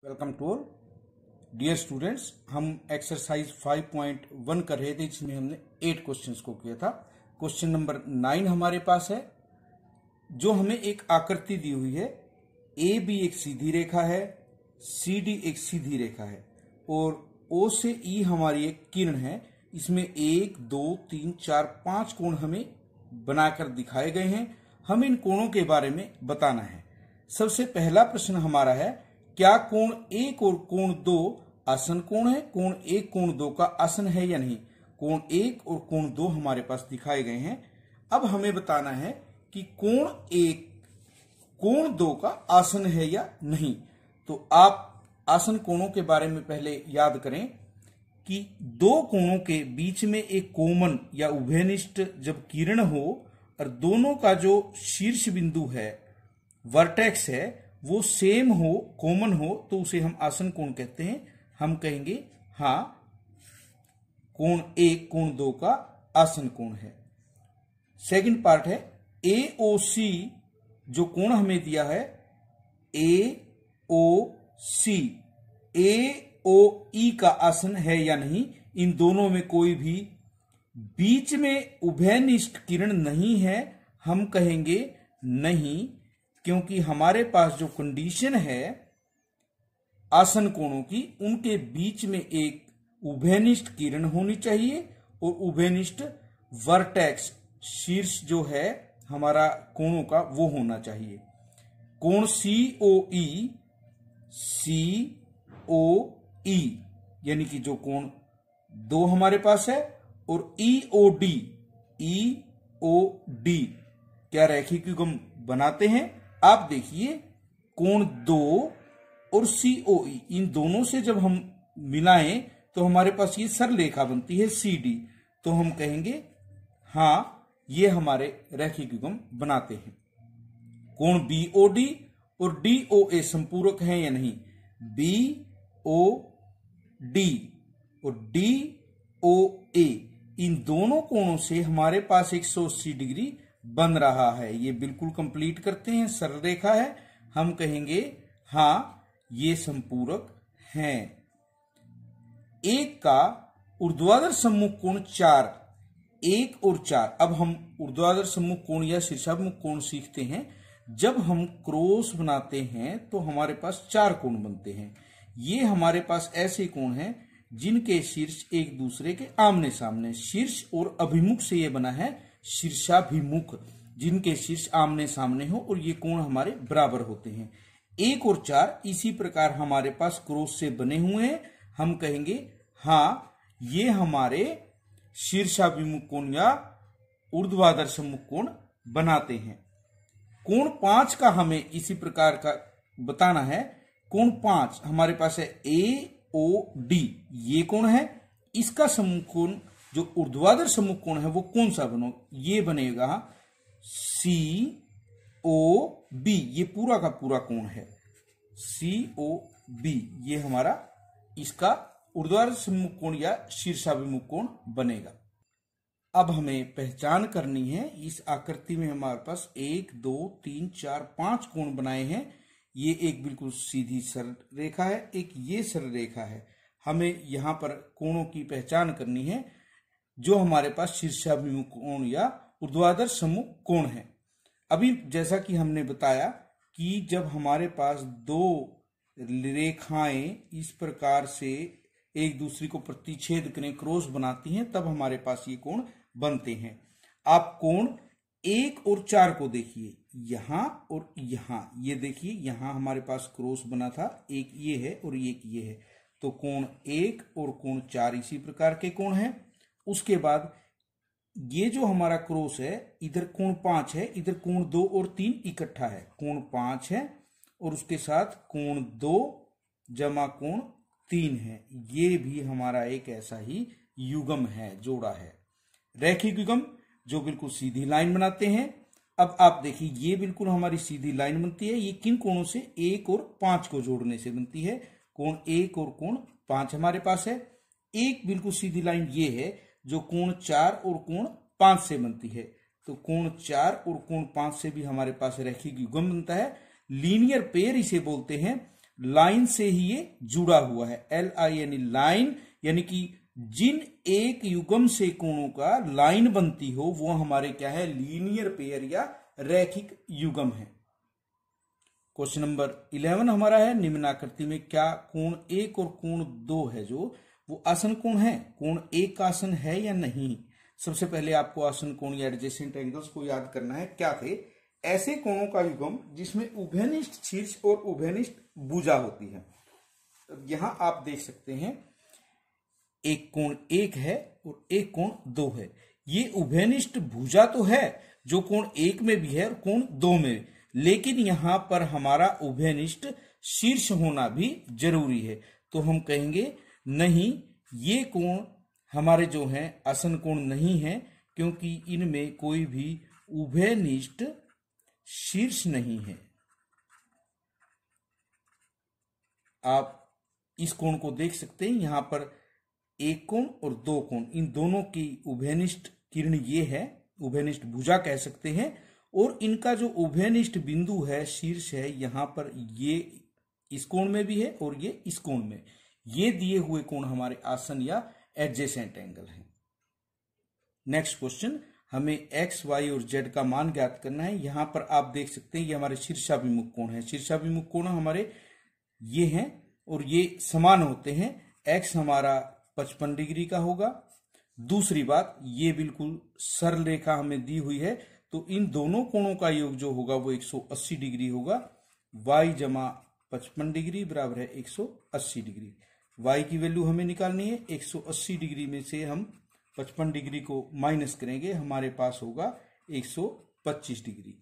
Welcome to all dear students. हम exercise 5.1 कर रहे थे, जिसमें हमने 8 क्वेश्चंस को किया था। क्वेश्चन नंबर 9 हमारे पास है, जो हमें एक आकृति दी हुई है। ए बी एक सीधी रेखा है, सी डी एक सीधी रेखा है और ओ से ई हमारी एक किरण है। इसमें 1, 2, 3, 4, 5 कोण हमें बनाकर दिखाए गए हैं। हमें इन कोणों के बारे में बताना है। सबसे पहला प्रश्न हमारा है, क्या कोण 1 और कोण 2 आसन कोण है? कोण 1 कोण 2 का आसन है या नहीं? कोण 1 और कोण 2 हमारे पास दिखाए गए हैं। अब हमें बताना है कि कोण 1 कोण 2 का आसन है या नहीं। तो आप आसन कोणों के बारे में पहले याद करें कि दो कोणों के बीच में एक कॉमन या उभयनिष्ठ जब किरण हो और दोनों का जो शीर्ष बिंदु है, वर्टेक्स है, वो सेम हो, कॉमन हो, तो उसे हम आसन कोण कहते हैं। हम कहेंगे हाँ, कोण 1 कोण 2 का आसन कोण है। सेकंड पार्ट है, ए ओ सी जो कोण हमें दिया है, ए ओ सी, ए ओ ई का आसन है या नहीं। इन दोनों में कोई भी बीच में उभयनिष्ठ किरण नहीं है। हम कहेंगे नहीं, क्योंकि हमारे पास जो कंडीशन है आसन कोणों की, उनके बीच में एक उभयनिष्ठ किरण होनी चाहिए और उभयनिष्ठ वर्टेक्स, शीर्ष जो है हमारा कोणों का, वो होना चाहिए। कोण सी ओ ई यानी कि जो कोण 2 हमारे पास है, और ई ओ डी क्या रैखिक युग्म बनाते हैं? आप देखिए, कोण 2 और COE इन दोनों से जब हम मिलाएं तो हमारे पास ये सरलेखा बनती है CD। तो हम कहेंगे हाँ, ये हमारे रैखिक युग्म बनाते हैं। कोण BOD और DOA संपूरक हैं या नहीं? BOD और DOA इन दोनों कोणों से हमारे पास 180 डिग्री बन रहा है। ये बिल्कुल कंप्लीट करते हैं, सरल रेखा है। हम कहेंगे हाँ, ये संपूरक हैं। एक का ऊर्ध्वाधर सम्मुख कोण 4, 1 और 4। अब हम ऊर्ध्वाधर सम्मुख कोण या शीर्षाभिमुख कोण सीखते हैं। जब हम क्रॉस बनाते हैं तो हमारे पास 4 कोण बनते हैं। ये हमारे पास ऐसे कोण हैं जिनके शीर्ष एक दूसरे के आमने सामने, शीर्ष और अभिमुख से ये बना है शीर्षाभिमुख, जिनके शीर्ष आमने सामने हो और ये कोण हमारे बराबर होते हैं। 1 और 4 इसी प्रकार हमारे पास क्रॉस से बने हुए हैं। हम कहेंगे हाँ, ये हमारे शीर्षाभिमुख कोण या ऊर्ध्वाधर सम्मुख कोण बनाते हैं। कोण 5 का हमें इसी प्रकार का बताना है। कोण 5 हमारे पास है AOD, ये कोण है। इसका सम्मुख कोण जो ऊर्ध्वाधर सम्मुख कोण है वो कौन सा बनो? ये बनेगा COB। ये पूरा का पूरा कोण है COB। ये हमारा इसका ऊर्ध्वाधर सम्मुख कोण या शीर्षाभिमुख कोण बनेगा। अब हमें पहचान करनी है। इस आकृति में हमारे पास 1, 2, 3, 4, 5 कोण बनाए हैं। ये एक बिल्कुल सीधी सरल रेखा है, एक ये सरल रेखा है। हमें यहां पर कोणों की पहचान करनी है जो हमारे पास शीर्षाभिमुख कोण या ऊर्ध्वाधर सम्मुख कोण है। अभी जैसा कि हमने बताया कि जब हमारे पास 2 रेखाएं इस प्रकार से एक दूसरे को प्रतिच्छेद करें, क्रॉस बनाती हैं, तब हमारे पास ये कोण बनते हैं। आप कोण 1 और 4 को देखिए, यहां और यहां। ये देखिए, यहां हमारे पास क्रॉस बना था, एक ये है और एक ये है। तो कोण 1 और कोण 4 इसी प्रकार के कोण हैं। उसके बाद ये जो हमारा क्रॉस है, इधर कोण 5 है, इधर कोण 2 और 3 इकट्ठा है। कोण 5 है और उसके साथ कोण 2 जमा कोण 3 है। ये भी हमारा एक ऐसा ही युग्म है, जोड़ा है, रैखिक युग्म, जो बिल्कुल सीधी लाइन बनाते हैं। अब आप देखिए, ये बिल्कुल हमारी सीधी लाइन बनती है। ये किन कोणों से? 1 और 5 को जोड़ने से बनती है। कोण 1 और कोण 5 हमारे पास है। एक बिल्कुल सीधी लाइन ये है जो कोण 4 और कोण 5 से बनती है। तो कोण 4 और कोण 5 से भी हमारे पास रैखिक युग्म बनता है। लीनियर पेयर इसे बोलते हैं। लाइन से ही ये जुड़ा हुआ है। LINE लाइन, यानी कि जिन एक युग्म से कोणों का लाइन बनती हो वो हमारे क्या है, लीनियर पेयर या रैखिक युग्म है। क्वेश्चन नंबर 11 हमारा है, निम्नाकृति में क्या कोण 1 और कोण 2 है जो वो आसन कोण है? कोण 1 का आसन है या नहीं? सबसे पहले आपको आसन कोण या एडजेसेंट एंगल्स को याद करना है। क्या थे? ऐसे कोणों का युग्म जिसमें उभयनिष्ठ शीर्ष और उभयनिष्ठ भुजा होती है। यहां आप देख सकते हैं एक कोण 1 है और एक कोण 2 है। ये उभयनिष्ठ भुजा तो है जो कोण 1 में भी है और कोण 2 में, लेकिन यहां पर हमारा उभयनिष्ठ शीर्ष होना भी जरूरी है। तो हम कहेंगे नहीं, ये कोण हमारे जो हैं आसन कोण नहीं है, क्योंकि इनमें कोई भी उभयनिष्ठ शीर्ष नहीं है। आप इस कोण को देख सकते हैं, यहां पर एक कोण और दो कोण, इन दोनों की उभयनिष्ठ किरण ये है, उभयनिष्ठ भुजा कह सकते हैं। और इनका जो उभयनिष्ठ बिंदु है, शीर्ष है, यहां पर ये इस कोण में भी है और ये इस कोण में। ये दिए हुए कोण हमारे आसन या एडजेसेंट एंगल हैं। नेक्स्ट क्वेश्चन, हमें x, y और z का मान ज्ञात करना है। यहां पर आप देख सकते हैं ये हमारे शीर्षाभिमुख कोण है। शीर्षाभिमुख कोण हमारे ये हैं और ये समान होते हैं। x हमारा 55 डिग्री का होगा। दूसरी बात, ये बिल्कुल सरल रेखा हमें दी हुई है, तो इन दोनों कोणों का योग जो होगा वो 180 डिग्री होगा। y जमा 55 डिग्री बराबर है 180 डिग्री। y की वैल्यू हमें निकालनी है। 180 डिग्री में से हम 55 डिग्री को माइनस करेंगे, हमारे पास होगा 125 डिग्री।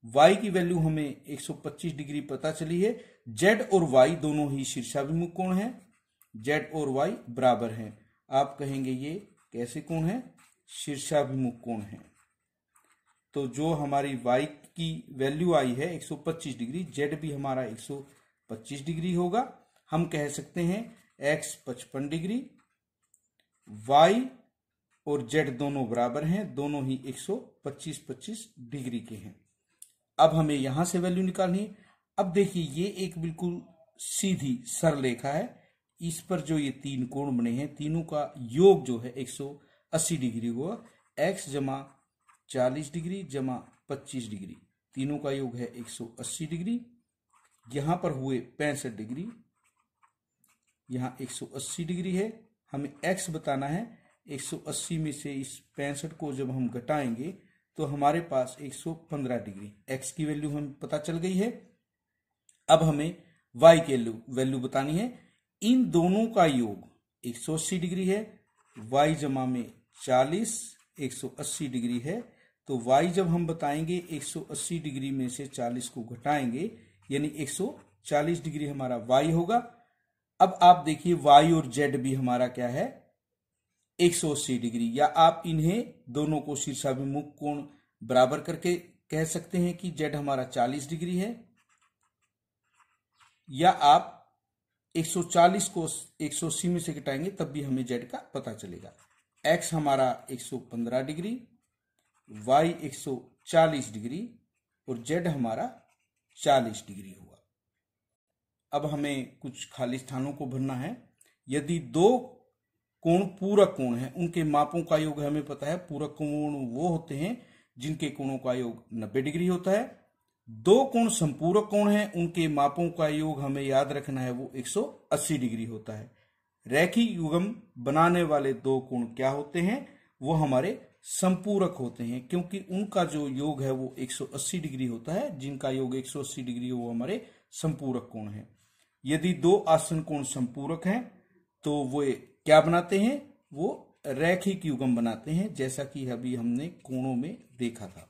y की वैल्यू हमें 125 डिग्री पता चली है। z और y दोनों ही शीर्षाभिमुख कोण हैं। z और y बराबर हैं। आप कहेंगे ये कैसे कोण है? शीर्षाभिमुख कोण है। तो जो हमारी y की वैल्यू आई है 125 डिग्री, z भी हमारा 125 डिग्री होगा। हम कह सकते हैं x 55 डिग्री, y और z दोनों बराबर हैं, दोनों ही 125-25 डिग्री के हैं। अब हमें यहां से वैल्यू निकालनी है। अब देखिए ये एक बिल्कुल सीधी सरल रेखा है, इस पर जो ये तीन कोण बने हैं, तीनों का योग जो है 180 डिग्री हुआ। x जमा 40 डिग्री जमा 25 डिग्री, तीनों का योग है 180 डिग्री। यहां पर हुए 65 डिग्री, यहां 180 डिग्री है। हमें x बताना है। 180 में से इस 65 को जब हम घटाएंगे तो हमारे पास 115 डिग्री, x की वैल्यू हमें पता चल गई है। अब हमें y की वैल्यू बतानी है। इन दोनों का योग 180 डिग्री है। y जमा में 40 180 डिग्री है, तो y जब हम बताएंगे 180 डिग्री में से 40 को घटाएंगे, यानी 140 डिग्री हमारा y होगा। अब आप देखिए y और z भी हमारा क्या है? 180 डिग्री, या आप इन्हें दोनों को शीर्षाभिमुख कोण बराबर करके कह सकते हैं कि z हमारा 40 डिग्री है, या आप 140 को 180 में से घटाएंगे तब भी हमें z का पता चलेगा। x हमारा 115 डिग्री, y 140 डिग्री और z हमारा 40 डिग्री हुआ। अब हमें कुछ खाली स्थानों को भरना है। यदि दो कोण पूरक कोण है, उनके मापों का योग हमें पता है। पूरक कोण वो होते हैं जिनके कोणों का योग 90 डिग्री होता है। दो कोण संपूरक कोण हैं, उनके मापों का योग हमें याद रखना है, वो 180 डिग्री होता है। रैखिक युग्म बनाने वाले दो कोण क्या होते हैं? वो हमारे संपूरक होते हैं, क्योंकि उनका जो योग है वो 180 डिग्री होता है। जिनका योग 180 डिग्री हो वो हमारे संपूरक कोण है। यदि दो आसन कोण संपूरक हैं तो वो क्या बनाते हैं? वो रैखिक युग्म बनाते हैं, जैसा कि अभी हमने कोणों में देखा था।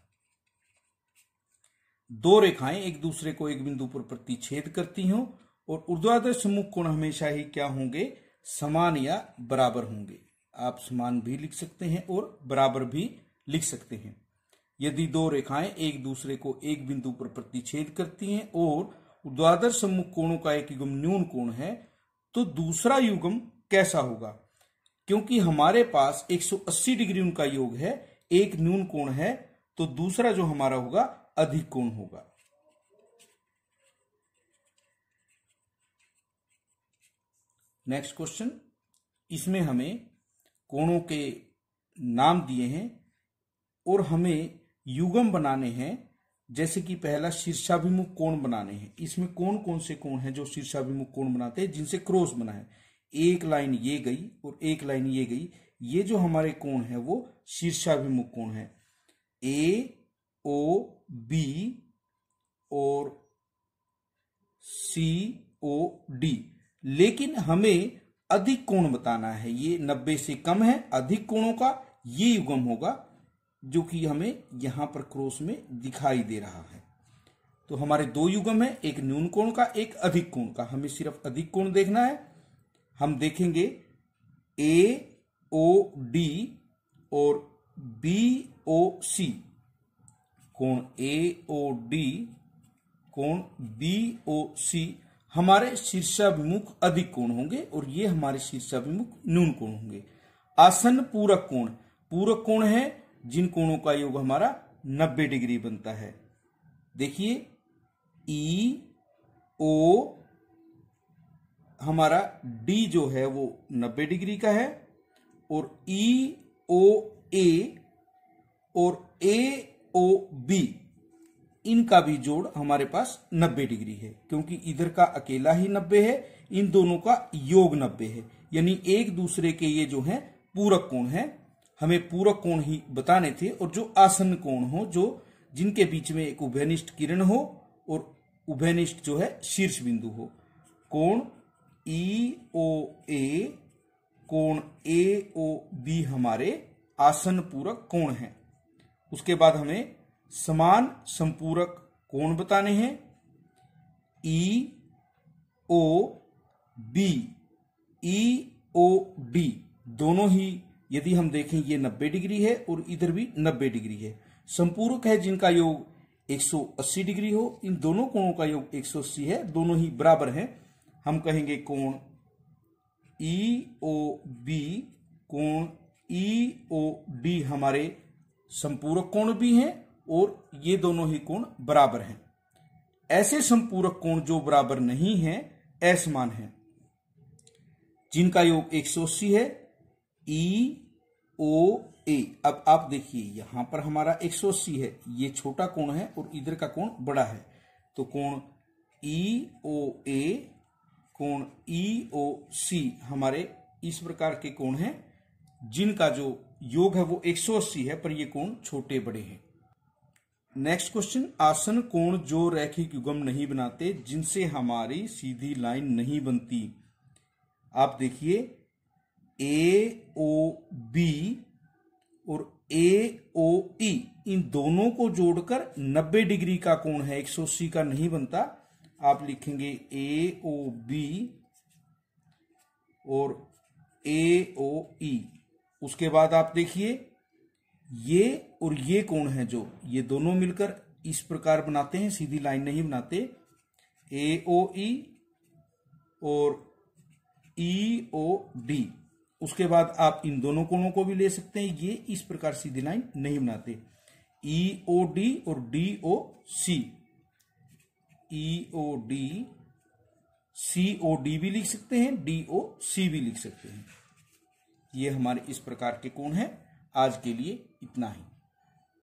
दो रेखाएं एक दूसरे को एक बिंदु पर प्रतिच्छेद करती हों और ऊर्ध्वाधर सम्मुख कोण हमेशा ही क्या होंगे? समान या बराबर होंगे। आप समान भी लिख सकते हैं और बराबर भी लिख सकते हैं। यदि दो रेखाएं एक दूसरे को एक बिंदु पर प्रतिच्छेद करती हैं और ऊर्ध्वाधर सम्मुख कोणों का एक युग्म न्यून कोण है, तो दूसरा युग्म कैसा होगा? क्योंकि हमारे पास 180 डिग्री उनका योग है, एक न्यून कोण है, तो दूसरा जो हमारा होगा अधिक कोण होगा। नेक्स्ट क्वेश्चन, इसमें हमें कोणों के नाम दिए हैं और हमें युग्म बनाने हैं। जैसे कि पहला शीर्षाभिमुख कोण बनाने हैं। इसमें कौन कौन से कोण हैं जो शीर्षाभिमुख कोण बनाते हैं, जिनसे क्रॉस बना है। एक लाइन ये गई और एक लाइन ये गई। ये जो हमारे कोण है वो शीर्षाभिमुख कोण है, ए ओ बी और सी ओ डी। लेकिन हमें अधिक कोण बताना है। ये 90 से कम है। अधिक कोणों का ये युग्म होगा जो कि हमें यहां पर क्रॉस में दिखाई दे रहा है। तो हमारे दो युग्म है, एक न्यून कोण का, एक अधिक कोण का। हमें सिर्फ अधिक कोण देखना है। हम देखेंगे ए ओ डी और बी ओ सी। कोण ए ओ डी, कोण बी ओ सी हमारे शीर्षाभिमुख अधिक कोण होंगे और ये हमारे शीर्षाभिमुख न्यून कोण होंगे। आसन्न पूरक कोण, पूरक कोण है जिन कोणों का योग हमारा 90 डिग्री बनता है। देखिए ई ओ हमारा डी जो है वो 90 डिग्री का है और ई ओ ए और ए ओ बी इनका भी जोड़ हमारे पास 90 डिग्री है, क्योंकि इधर का अकेला ही 90 है, इन दोनों का योग 90 है। यानी एक दूसरे के ये जो है पूरक कोण है। हमें पूरक कोण ही बताने थे और जो आसन्न कोण हो, जो जिनके बीच में एक उभयनिष्ठ किरण हो और उभयनिष्ठ जो है शीर्ष बिंदु हो। कोण ई ओ ए, कोण ए ओ बी हमारे आसन्न पूरक कोण हैं। उसके बाद हमें समान संपूरक कोण बताने हैं। ई ओ बी, ई ओ डी दोनों ही यदि हम देखें ये 90 डिग्री है और इधर भी 90 डिग्री है। संपूरक है जिनका योग 180 डिग्री हो। इन दोनों कोणों का योग 180 है, दोनों ही बराबर हैं। हम कहेंगे कोण ई ओ बी, कोण ई ओ डी हमारे संपूरक कोण भी हैं और ये दोनों ही कोण बराबर हैं। ऐसे संपूरक कोण जो बराबर नहीं हैं, असमान हैं, जिनका योग 180 है, ई ओ ए। अब आप देखिए यहां पर हमारा 180 है, ये छोटा कोण है और इधर का कोण बड़ा है। तो कोण ई ओ ए, कोण ई ओ सी हमारे इस प्रकार के कोण हैं जिनका जो योग है वो 180 है, पर ये कोण छोटे बड़े हैं। नेक्स्ट क्वेश्चन, आसन्न कोण जो रैखिक युग्म नहीं बनाते, जिनसे हमारी सीधी लाइन नहीं बनती। आप देखिए ए ओ बी और ए ओ ई, इन दोनों को जोड़कर 90 डिग्री का कोण है, 180 का नहीं बनता। आप लिखेंगे ए ओ बी और ए ओ ई। उसके बाद आप देखिए ये और ये कोण है जो ये दोनों मिलकर इस प्रकार बनाते हैं, सीधी लाइन नहीं बनाते। ए ओ ई और ई ओ डी। उसके बाद आप इन दोनों कोणों को भी ले सकते हैं, ये इस प्रकार सीधी लाइन नहीं बनाते। ई ओ डी और डी ओ सी, ई ओ डी, सी ओ डी भी लिख सकते हैं, डी ओ सी भी लिख सकते हैं। ये हमारे इस प्रकार के कोण हैं। आज के लिए इतना ही।